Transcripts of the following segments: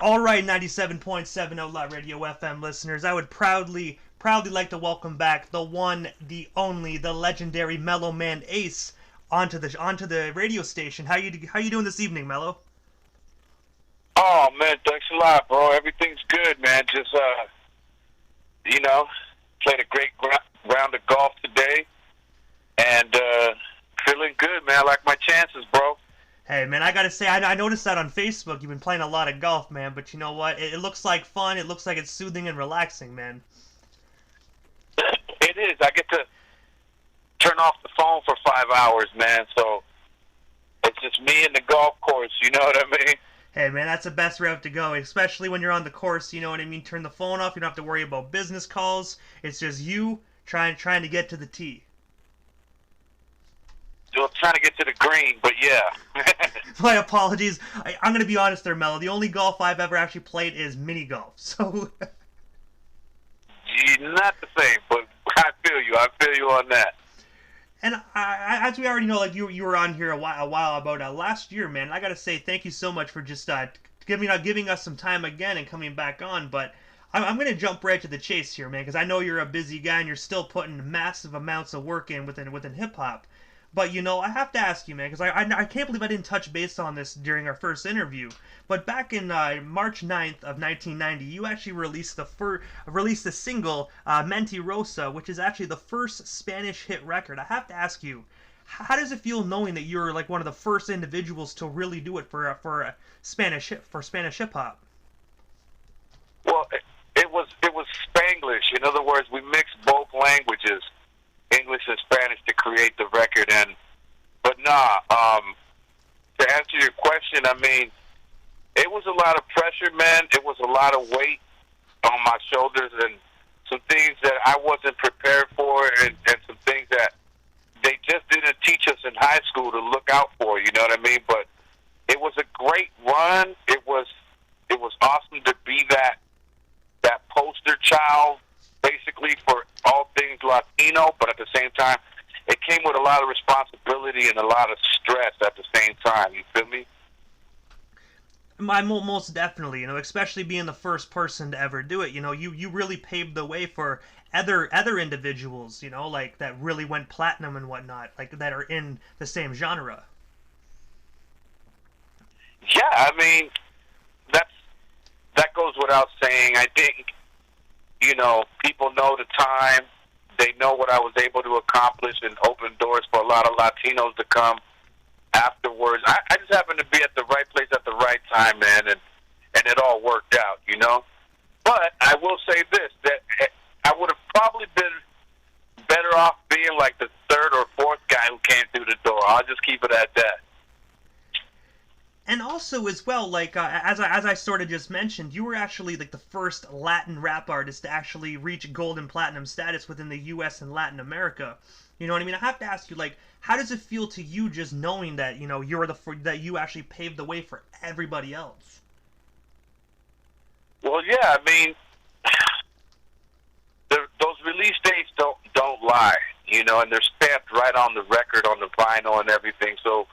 All right, 97.7 Outlaw Radio FM listeners, I would proudly like to welcome back the one, the only, the legendary Mellow Man Ace onto the radio station. How you doing this evening, Mellow? Oh man, thanks a lot, bro. Everything's good, man. Just played a great round of golf today, and feeling good, man. I like my chances, bro. Hey, man, I gotta say, I noticed that on Facebook you've been playing a lot of golf, man, but you know what? It looks like fun, it looks like it's soothing and relaxing, man. It is. I get to turn off the phone for 5 hours, man, so it's just me and the golf course, you know what I mean? Hey, man, that's the best route to go, especially when you're on the course, you know what I mean? Turn the phone off, you don't have to worry about business calls. It's just you trying to get to the tee. Still trying to get to the green, but yeah. My apologies. I'm going to be honest there, Mello. The only golf I've ever actually played is mini golf, so... Not the same, but I feel you. I feel you on that. And as we already know, like you were on here a while about last year, man. I gotta say thank you so much for just giving us some time again and coming back on. But I'm gonna jump right to the chase here, man, because I know you're a busy guy and you're still putting massive amounts of work in within hip hop. But you know, I have to ask you, man, because I can't believe I didn't touch base on this during our first interview. But back in March 9th of 1990, you actually released the single Mentirosa, which is actually the first Spanish hit record. I have to ask you, how does it feel knowing that you're like one of the first individuals to really do it for Spanish hip hop? Well, it was Spanglish. In other words, we mixed both languages, English and Spanish, to create the record. But to answer your question, I mean, it was a lot of pressure, man. It was a lot of weight on my shoulders and some things that I wasn't prepared for and some things that they just didn't teach us in high school to look out for, you know what I mean? But it was a great run. It was awesome to be that poster child, basically, for all things Latino, but at the same time, it came with a lot of responsibility and a lot of stress at the same time. You feel me? Most definitely, you know, especially being the first person to ever do it. You know, you really paved the way for other individuals, you know, like that really went platinum and whatnot, like that are in the same genre. Yeah, I mean, that goes without saying. I think, you know, people know the time. They know what I was able to accomplish and open doors for a lot of Latinos to come afterwards. I just happened to be at the right place at the right time, man, and it all worked out, you know? But I will say this, that I would have probably been better off being like the third or fourth guy who came through the door. I'll just keep it at that. And also, as well, like as I sort of just mentioned, you were actually like the first Latin rap artist to actually reach gold and platinum status within the U.S. and Latin America. You know what I mean? I have to ask you, like, how does it feel to you just knowing that you know that you actually paved the way for everybody else? Well, yeah, I mean, those release dates don't lie, you know, and they're stamped right on the record, on the vinyl, and everything. So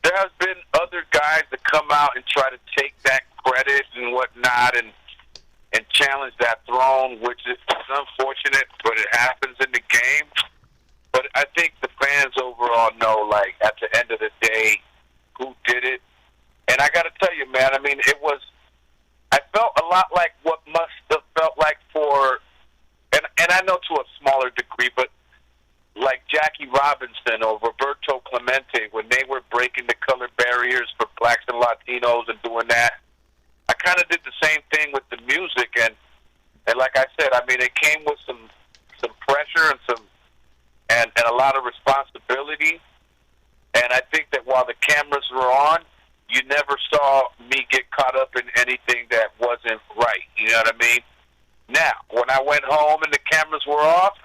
there has been other guys that come out and try to take that credit and whatnot and challenge that throne, which is unfortunate, but it happens in the game. But I think the fans overall know, like, at the end of the day, who did it. And I got to tell you, man, I mean, I felt a lot like what must have felt like for, and I know to a smaller degree, but like Jackie Robinson or Roberto Clemente, when they were breaking the color barriers for blacks and Latinos and doing that, I kind of did the same thing with the music. And like I said, I mean, it came with some pressure and a lot of responsibility. And I think that while the cameras were on, you never saw me get caught up in anything that wasn't right. You know what I mean? Now, when I went home and the cameras were off,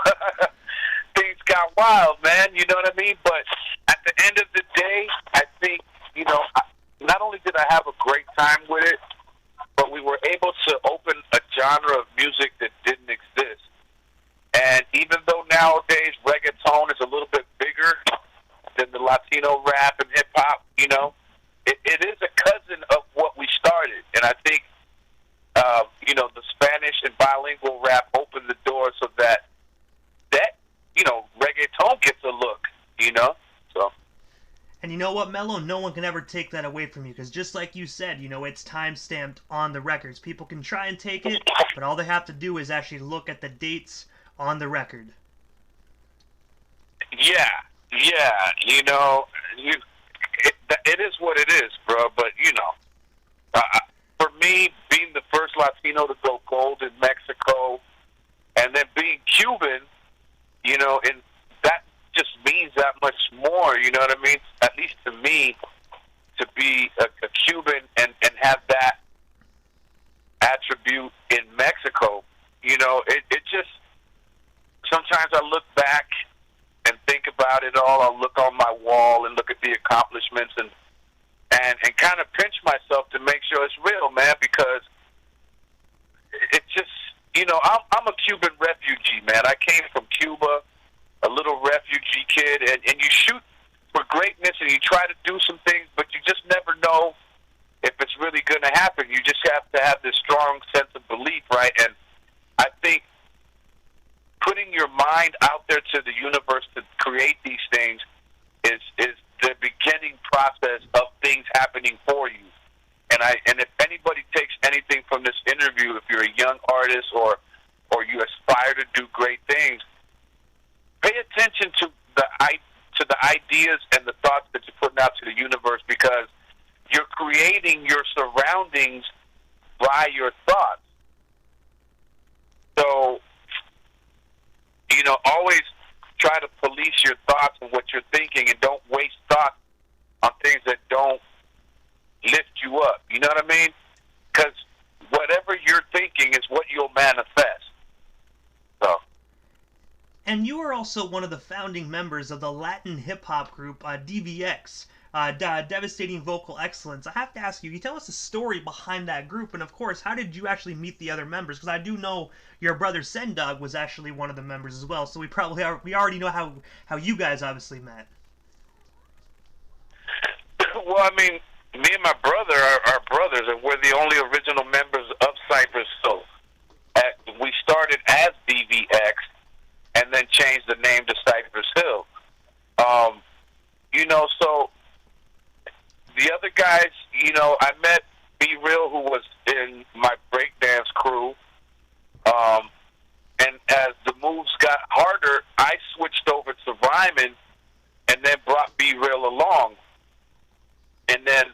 things got wild, man. You know what I mean? But at the end of the day, I think, you know, not only did I have a great time with it, but we were able to open a genre of music that didn't exist. And even though nowadays reggaeton is a little bit bigger than the Latino rap and hip-hop, you know, it is a cousin of what we started. And I think the Spanish and bilingual rap opened the door so that reggaeton gets a look, so. And you know what, Mello? No one can ever take that away from you, because just like you said, it's time-stamped on the records. People can try and take it, but all they have to do is actually look at the dates on the record. Yeah, it is what it is, bro, but, for me, being the first Latino to go gold in Mexico, and then being Cuban, and that just means that much more, you know what I mean? At least to me, to be a Cuban and have that attribute in Mexico, it just, sometimes I look back and think about it all. I'll look on my wall and look at the accomplishments and kind of pinch myself to make sure it's real, man, because it's just, I'm a Cuban refugee, man. I came from Cuba, a little refugee kid, and you shoot for greatness and you try to do some things, but you just never know if it's really going to happen. You just have to have this strong sense of belief, right? And I think putting your mind out there to the universe to create these things is the beginning process of things happening for you. And if anybody takes anything from this interview, if you're a young artist or you aspire to do great things, pay attention to the ideas and the thoughts that you're putting out to the universe, because you're creating your surroundings by your thoughts. So, always try to police your thoughts and what you're thinking, and don't waste thoughts on things that don't lift you up. You know what I mean? Because whatever you're thinking is what you'll manifest. So. And you are also one of the founding members of the Latin hip-hop group DVX, Devastating Vocal Excellence. I have to ask you, can you tell us the story behind that group? And of course, how did you actually meet the other members? Because I do know your brother Sendog was actually one of the members as well, so we already know how you guys obviously met. Well, I mean, me and my brother are brothers, and we're the only original members of Cypress Hill. We started as DVX, and then changed the name to Cypress Hill. So the other guys, I met B Real, who was in my breakdance crew. And as the moves got harder, I switched over to rhyming, and then brought B Real along. And then,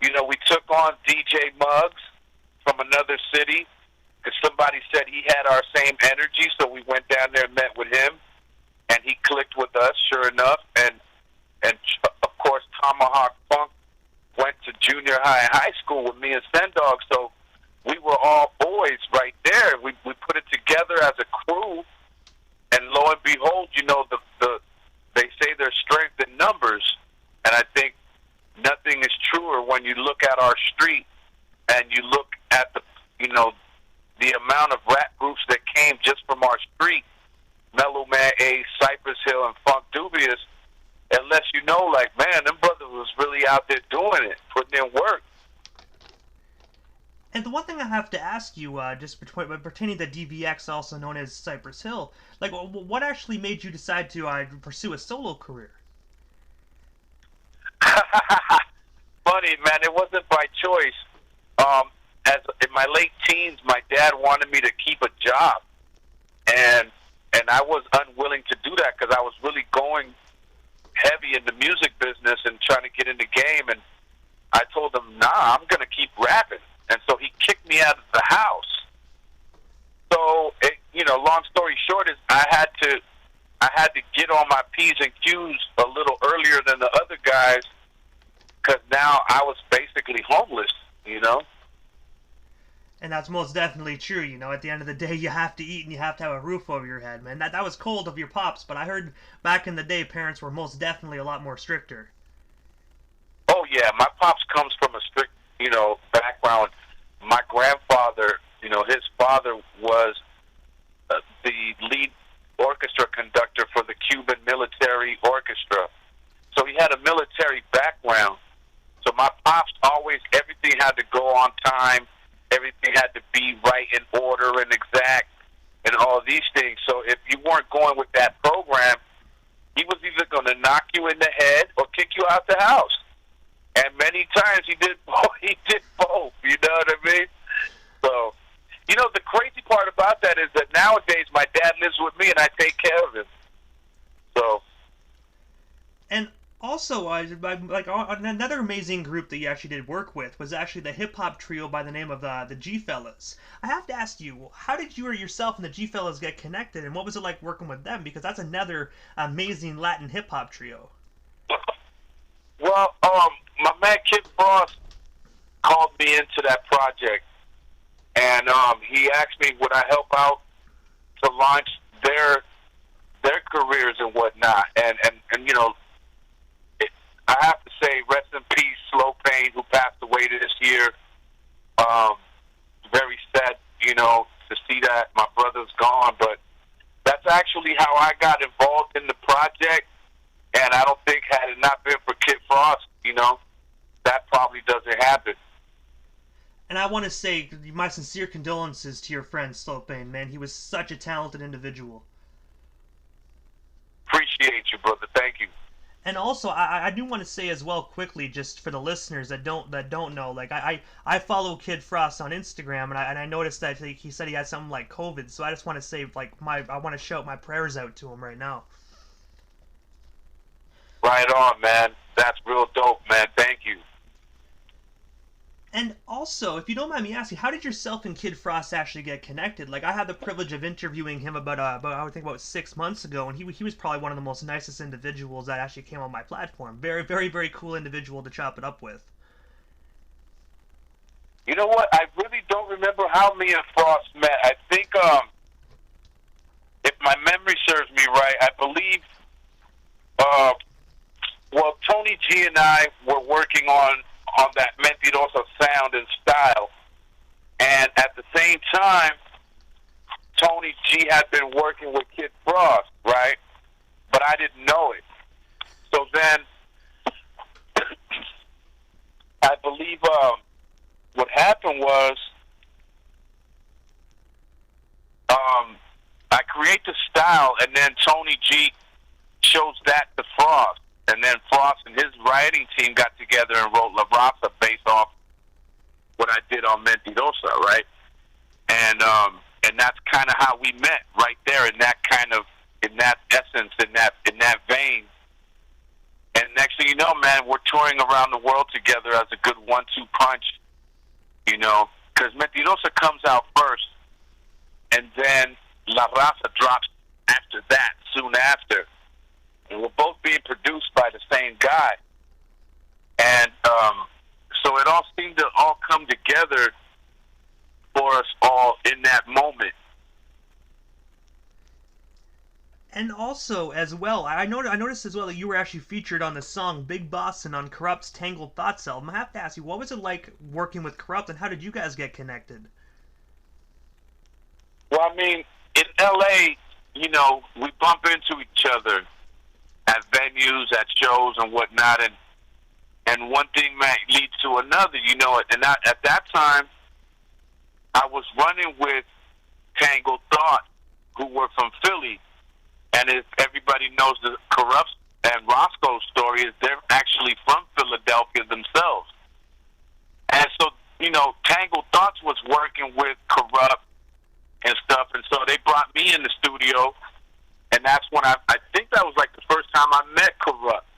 we took on DJ Muggs from another city, because somebody said he had our same energy, so we went down there and met with him, and he clicked with us, sure enough. And of course, Tomahawk Funk went to junior high and high school with me and Sendog, so we were all boys right there. We put it together as a crew, and lo and behold, they say there's strength in numbers, and I think nothing is truer when you look at our street and you look at the amount of rap groups that came just from our street, Mellow Man Ace, Cypress Hill, and Funk Dubious. It lets you know, like, man, them brothers was really out there doing it, putting in work. And the one thing I have to ask you, pertaining to DVX, also known as Cypress Hill, like, what actually made you decide to pursue a solo career? Funny, man, it wasn't by choice. As in my late teens, my dad wanted me to keep a job, and I was unwilling to do that because I was really going heavy in the music business and trying to get in the game. And I told him, nah, I'm going to keep rapping. And so he kicked me out of the house. So, long story short is I had to get on my P's and Q's a little earlier than the other guys, because now I was basically homeless, And that's most definitely true, At the end of the day, you have to eat and you have to have a roof over your head, man. That was cold of your pops, but I heard back in the day parents were most definitely a lot more stricter. Oh, yeah. My pops comes from a strict, background. My grandfather, his father was the lead orchestra conductor for the Cuban military orchestra. So he had a military background. So my pops everything had to go on time. everything had to be right in order and exact and all these things. So if you weren't going with that program, he was either going to knock you in the head or kick you out the house. And many times he did both. He did both. You know what I mean? So, you know, the crazy part about that is that nowadays my dad lives with me and I take care of him. So. And also, another amazing group that you actually did work with was actually the hip hop trio by the name of the G Fellas. I have to ask you, how did you or yourself and the G Fellas get connected, and what was it like working with them? Because that's another amazing Latin hip hop trio. Well, my man Kid Frost called me into that project, and he asked me would I help out to launch their careers and whatnot, and you know. I have to say, rest in peace, Slow Pain, who passed away this year. Very sad, you know, to see that my brother's gone. But that's actually how I got involved in the project. And I don't think had it not been for Kid Frost, you know, that probably doesn't happen. And I want to say my sincere condolences to your friend Slow Pain, man. He was such a talented individual. Appreciate you, brother. Thank you. And also, I do want to say as well quickly, just for the listeners that don't know, like I follow Kid Frost on Instagram, and I noticed that he said he had something like COVID, so I just want to say like I want to shout my prayers out to him right now. Right on, man. That's real dope, man. Thank you. And also, if you don't mind me asking, how did yourself and Kid Frost actually get connected? Like, I had the privilege of interviewing him about I would think about 6 months ago, and he was probably one of the most nicest individuals that actually came on my platform. Very, very, very cool individual to chop it up with. You know what? I really don't remember how me and Frost met. I think, if my memory serves me right, I believe, well, Tony G and I were working on that Mentirosa sound and style. And at the same time, Tony G had been working with Kid Frost, right? But I didn't know it. So then, I believe what happened was I create the style, and then Tony G shows that to Frost. And then Frost and his writing team got together and wrote La Raza based off what I did on Mentirosa, right? And that's kind of how we met, right there, in that essence, in that vein. And next thing you know, man, we're touring around the world together as a good 1-2 punch, you know, because Mentirosa comes out first, and then La Raza drops after that, soon after. And we're both being produced by the same guy. And so it all seemed to all come together for us all in that moment. And also, as well, I noticed as well that you were actually featured on the song Big Bossin' on Corrupt's Tangled Thoughts album. I have to ask you, what was it like working with Corrupt, and how did you guys get connected? Well, I mean, in L.A., you know, we bump into each other at venues, at shows, and whatnot, and one thing might lead to another, you know. And at that time, I was running with Tangled Thought, who were from Philly, and if everybody knows the Corrupt and Roscoe story, is they're actually from Philadelphia themselves. And so, you know, Tangled Thoughts was working with Corrupt and stuff, and so they brought me in the studio. And that's when I think that was like the first time I met Corrupt.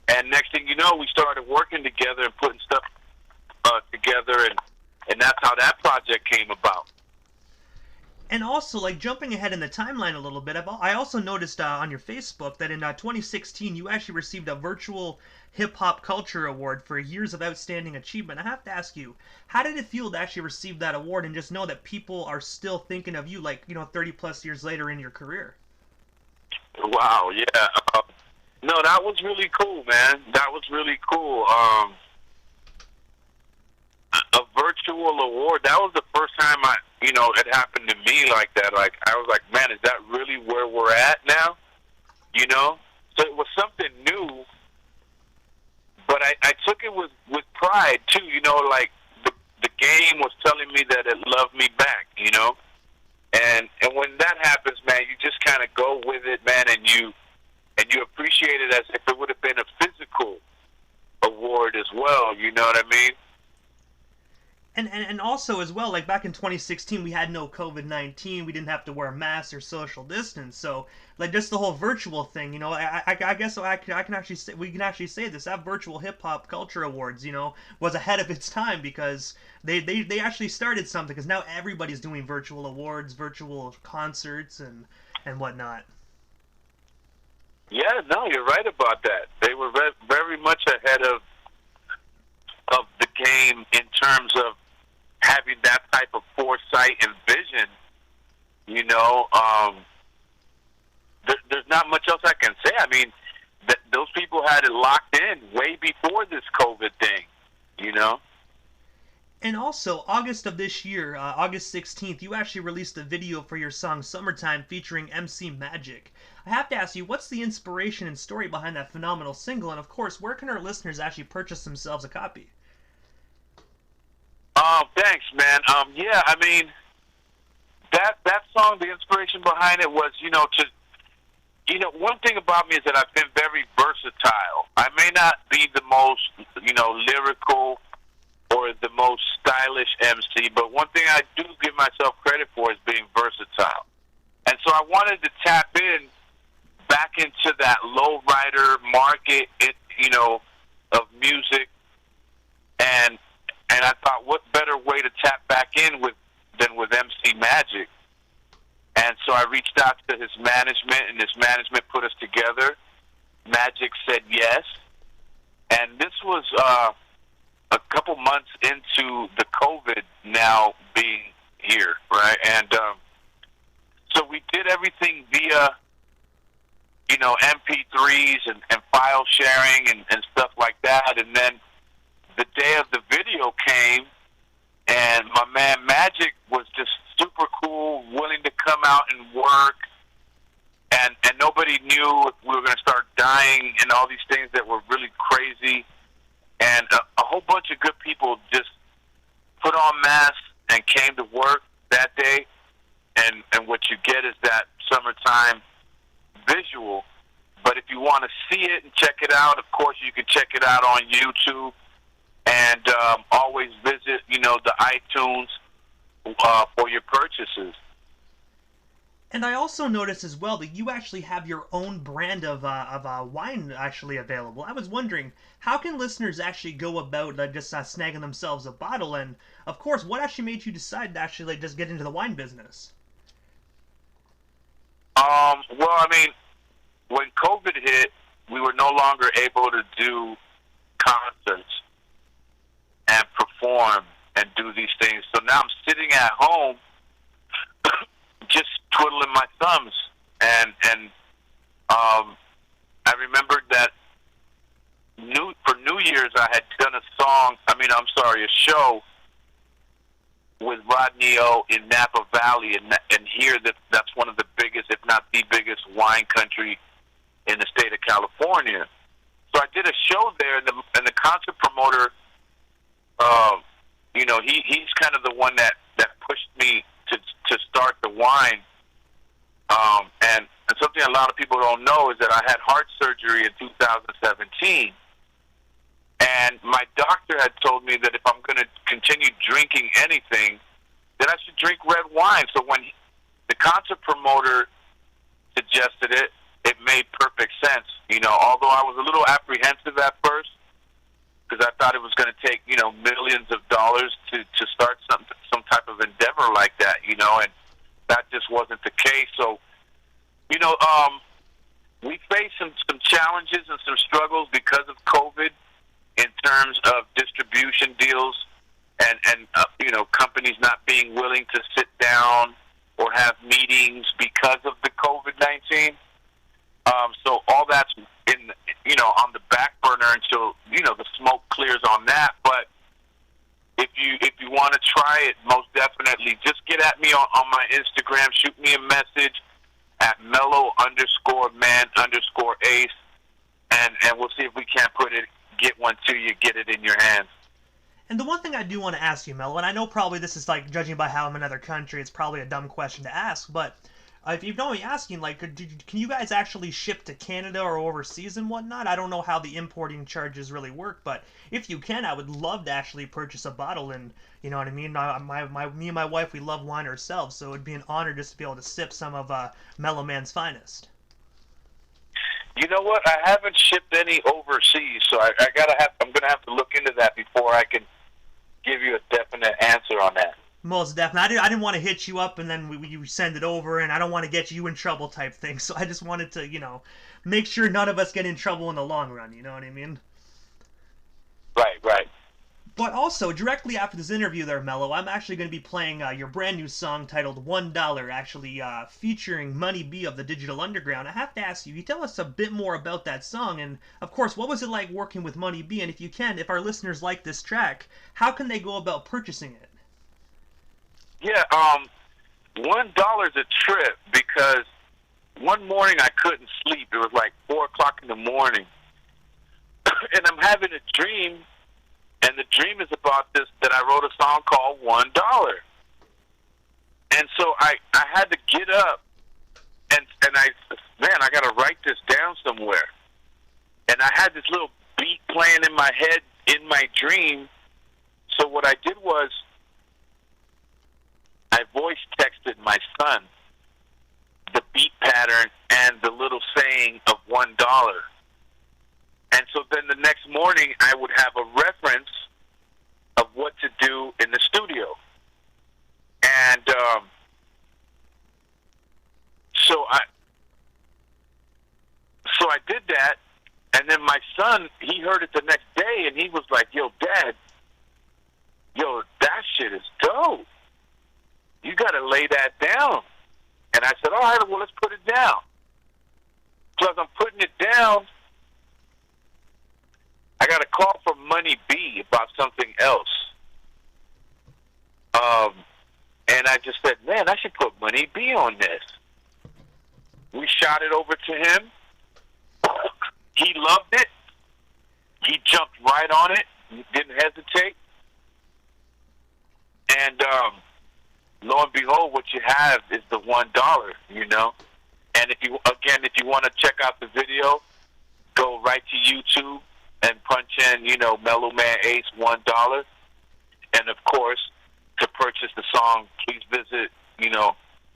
And next thing you know, we started working together and putting stuff together, and that's how that project came about. And also, like, jumping ahead in the timeline a little bit, I also noticed on your Facebook that in 2016 you actually received a virtual hip-hop culture award for years of outstanding achievement. I have to ask you, how did it feel to actually receive that award and just know that people are still thinking of you, like, you know, 30-plus years later in your career? Wow, yeah. No, that was really cool, man. That was really cool. A virtual award, that was the first time it happened to me like that. Like, I was like, man, is that really where we're at now? You know? So it was something new, but I took it with pride, too. You know, like, the game was telling telling me that it loved me back, you know. And when that happens, man, you just kind of go with it, man, and you appreciate it as if it would have been a physical award as well. You know what I mean? And also as well, like back in 2016, we had no COVID-19. We didn't have to wear masks or social distance. So like just the whole virtual thing, you know, I guess I can actually say, we can actually say this, that virtual hip hop culture awards, you know, was ahead of its time because they actually started something, because now everybody's doing virtual awards, virtual concerts and whatnot. Yeah, no, you're right about that. They were very much ahead of the game in terms of having that type of foresight and vision. You know, there's not much else I can say. I mean, those people had it locked in way before this COVID thing, you know? And also, August of this year, August 16th, you actually released a video for your song Summertime featuring MC Magic. I have to ask you, what's the inspiration and story behind that phenomenal single? And of course, where can our listeners actually purchase themselves a copy? Thanks, man. Yeah, I mean, that song, the inspiration behind it was, one thing about me is that I've been very versatile. I may not be the most, lyrical or the most stylish MC, but one thing I do give myself credit for is being versatile. And so I wanted to tap in back into that lowrider market, of music, and I thought, what better way to tap back in than with MC Magic? And so I reached out to his management, and his management put us together. Magic said yes, and this was a couple months into the COVID now being here, right? And so we did everything via, MP3s and file sharing and stuff like that. And then the day of the video came, and my man Magic was just super cool, willing to come out and work, and nobody knew if we were going to start dying and all these things that were really crazy. And a whole bunch of good people just put on masks and came to work that day. And what you get is that summertime visual. But if you want to see it and check it out, of course you can check it out on YouTube. And always visit, the iTunes for your purchases. And I also noticed as well that you actually have your own brand of wine actually available. I was wondering, how can listeners actually go about just snagging themselves a bottle? And of course, what actually made you decide to actually just get into the wine business? Well, I mean, when COVID hit, we were no longer able to do concerts and perform and do these things. So now I'm sitting at home just twiddling my thumbs. And I remembered that for New Year's I had done a show with Rodney O in Napa Valley, and here that's one of the biggest, if not the biggest, wine country in the state of California. So I did a show there, and the concert promoter, he's kind of the one that pushed me to start the wine. And something a lot of people don't know is that I had heart surgery in 2017. And my doctor had told me that if I'm going to continue drinking anything, that I should drink red wine. So when the concert promoter suggested it, it made perfect sense. Although I was a little apprehensive at first, because I thought it was going to take, millions of dollars to start some type of endeavor like that, and that just wasn't the case. So, we faced some challenges and some struggles because of COVID in terms of distribution deals and companies not being willing to sit down or have meetings because of the COVID-19. So all that's on the back burner until the smoke clears on that. But if you want to try it, most definitely, just get at me on my Instagram. Shoot me a message at mellow_man_ace, and we'll see if we can't get one to you, get it in your hands. And the one thing I do want to ask you, Mel, and I know probably this is like judging by how I'm in another country, it's probably a dumb question to ask, but if you don't me asking, like, can you guys actually ship to Canada or overseas and whatnot? I don't know how the importing charges really work, but if you can, I would love to actually purchase a bottle. And you know what I mean. Me and my wife, we love wine ourselves, so it'd be an honor just to be able to sip some of Mellow Man's finest. You know what? I haven't shipped any overseas, so I'm gonna have to look into that before I can give you a definite answer on that. Most definitely. I didn't want to hit you up and then you send it over, and I don't want to get you in trouble type thing. So I just wanted to, make sure none of us get in trouble in the long run. You know what I mean? Right. But also, directly after this interview there, Mello, I'm actually going to be playing your brand new song titled $1, actually featuring Money B of the Digital Underground. I have to ask you, tell us a bit more about that song, and of course, what was it like working with Money B? And if you can, if our listeners like this track, how can they go about purchasing it? Yeah, $1 a trip, because one morning I couldn't sleep. It was like 4 o'clock in the morning, and I'm having a dream. And the dream is about this, that I wrote a song called $1. And so I had to get up and I got to write this down somewhere. And I had this little beat playing in my head in my dream. So what I did was I voice texted my son the beat pattern and the little saying of $1. And so then the next morning, I would have a reference of what to do in the studio. And so I did that. And then my son, he heard it the next day, and he was like, "Yo, Dad, that shit is dope. You got to lay that down." And I said, "All right, well, let's put it down." So as I'm putting it down, I got a call from Money B about something else. And I just said, man, I should put Money B on this. We shot it over to him. He loved it. He jumped right on it. He didn't hesitate. And lo and behold, what you have is the $1, And if you want to check out the video, go right to YouTube and punch in, Mellow Man Ace $1. And of course, to purchase the song, please visit,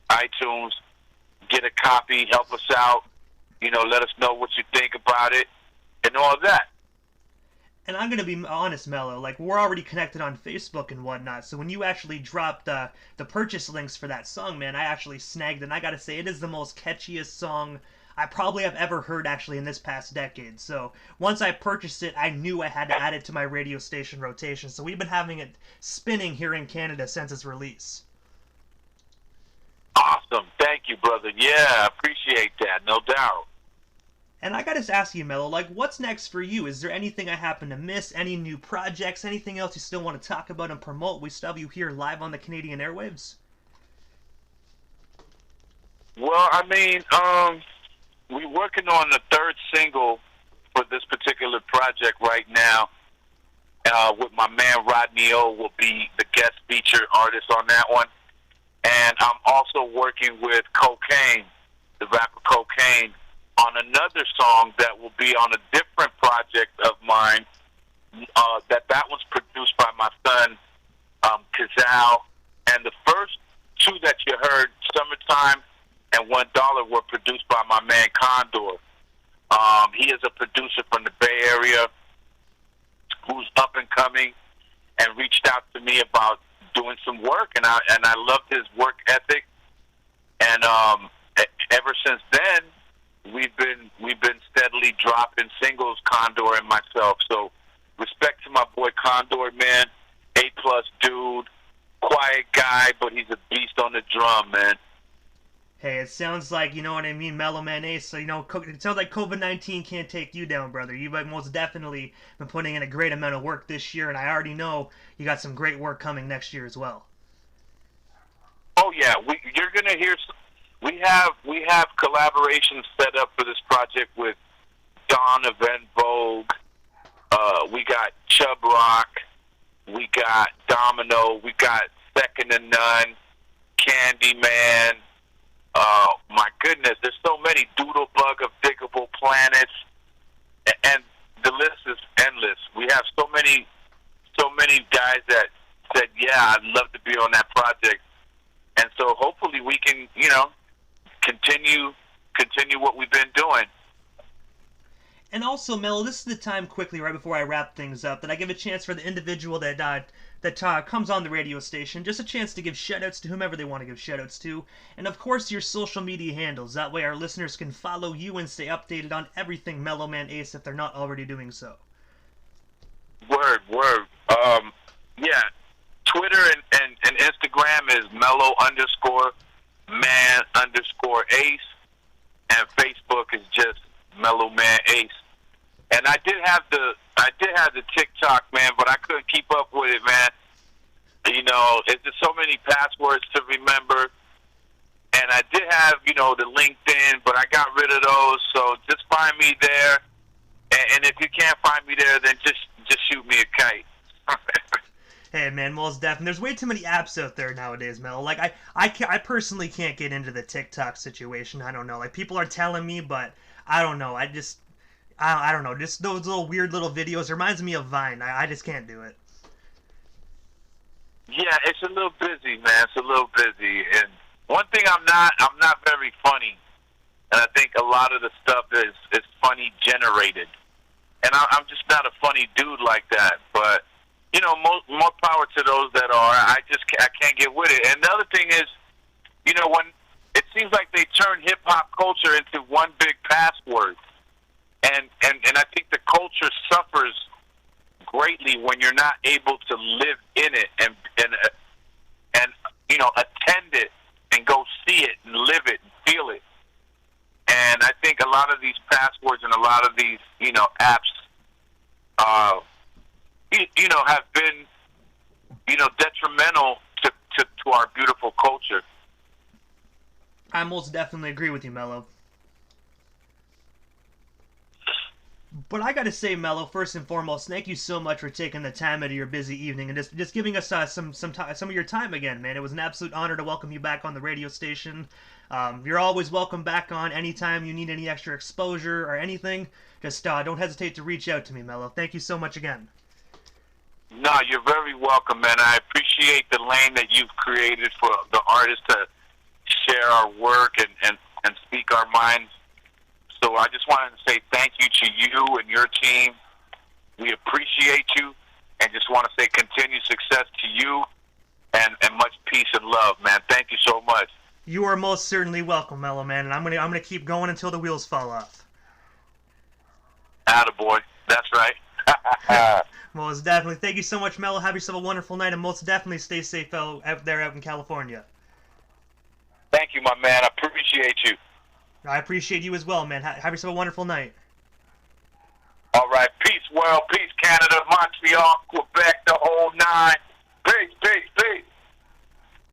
iTunes, get a copy, help us out, let us know what you think about it, and all that. And I'm going to be honest, Mello, like, we're already connected on Facebook and whatnot, so when you actually dropped the purchase links for that song, man, I actually snagged it, and I gotta say, it is the most catchiest song I probably have ever heard actually in this past decade. So once I purchased it, I knew I had to add it to my radio station rotation. So we've been having it spinning here in Canada since its release. Awesome. Thank you, brother. Yeah, I appreciate that. No doubt. And I gotta ask you, Mello, like, what's next for you? Is there anything I happen to miss? Any new projects? Anything else you still want to talk about and promote? We still have you here live on the Canadian airwaves? Well, we're working on the third single for this particular project right now. With my man Rodney O will be the guest feature artist on that one. And I'm also working with Cocaine, the rapper Cocaine, on another song that will be on a different project of mine. That one's produced by my son, Kazal. And the first two that you heard, Summertime and $1, were produced by my man Condor. He is a producer from the Bay Area who's up and coming and reached out to me about doing some work, and I loved his work ethic. And ever since then, we've been steadily dropping singles, Condor and myself. So respect to my boy Condor, man. A+ dude, quiet guy, but he's a beast on the drum, man. Hey, it sounds like, you know what I mean, Mellow Man Ace, so, it sounds like COVID-19 can't take you down, brother. You've most definitely been putting in a great amount of work this year, and I already know you got some great work coming next year as well. Oh, yeah, you're going to hear, we have collaborations set up for this project with Dawn of En Vogue. We got Chub Rock. we got Domino, we got Second to None, Candyman. My goodness, there's so many. Doodlebug of Diggable Planets, and the list is endless. We have so many guys that said, "Yeah, I'd love to be on that project," and so hopefully we can, continue what we've been doing. And also, Mel, this is the time quickly, right before I wrap things up, that I give a chance for the individual that comes on the radio station, just a chance to give shoutouts to whomever they want to give shoutouts to, and of course your social media handles. That way our listeners can follow you and stay updated on everything Mellow Man Ace if they're not already doing so. Word. Yeah, Twitter and Instagram is mellow_man_ace, and Facebook is just Mellow Man Ace. And I did have the TikTok, man, but I couldn't keep up with it, man. It's just so many passwords to remember. And I did have, the LinkedIn, but I got rid of those. So just find me there. And if you can't find me there, then just shoot me a kite. Hey, man, most definitely. There's way too many apps out there nowadays, Mel. Like, I personally can't get into the TikTok situation. I don't know. Like, people are telling me, but I don't know. I don't know. Just those little weird little videos. It reminds me of Vine. I just can't do it. Yeah, it's a little busy, man. It's a little busy. And one thing I'm not very funny. And I think a lot of the stuff is funny generated. And I'm just not a funny dude like that. But, more power to those that are. I can't get with it. And the other thing is, when it seems like they turn hip-hop culture into one big password. And I think the culture suffers greatly when you're not able to live in it and attend it and go see it and live it and feel it. And I think a lot of these passwords and a lot of these apps have been detrimental to our beautiful culture. I most definitely agree with you, Mello. But I gotta say, Mello, first and foremost, thank you so much for taking the time out of your busy evening and just giving us some of your time again, man. It was an absolute honor to welcome you back on the radio station. You're always welcome back on anytime you need any extra exposure or anything. Just don't hesitate to reach out to me, Mello. Thank you so much again. No, you're very welcome, man. I appreciate the lane that you've created for the artists to share our work and speak our minds. So I just wanted to say thank you to you and your team. We appreciate you and just want to say continued success to you and much peace and love, man. Thank you so much. You are most certainly welcome, Mello, man, and I'm gonna keep going until the wheels fall off. Attaboy. That's right. Most definitely. Thank you so much, Mello. Have yourself a wonderful night, and most definitely stay safe out there in California. Thank you, my man. I appreciate you. I appreciate you as well, man. Have yourself a wonderful night. All right. Peace, world. Peace, Canada, Montreal, Quebec, the whole nine. Peace, peace, peace.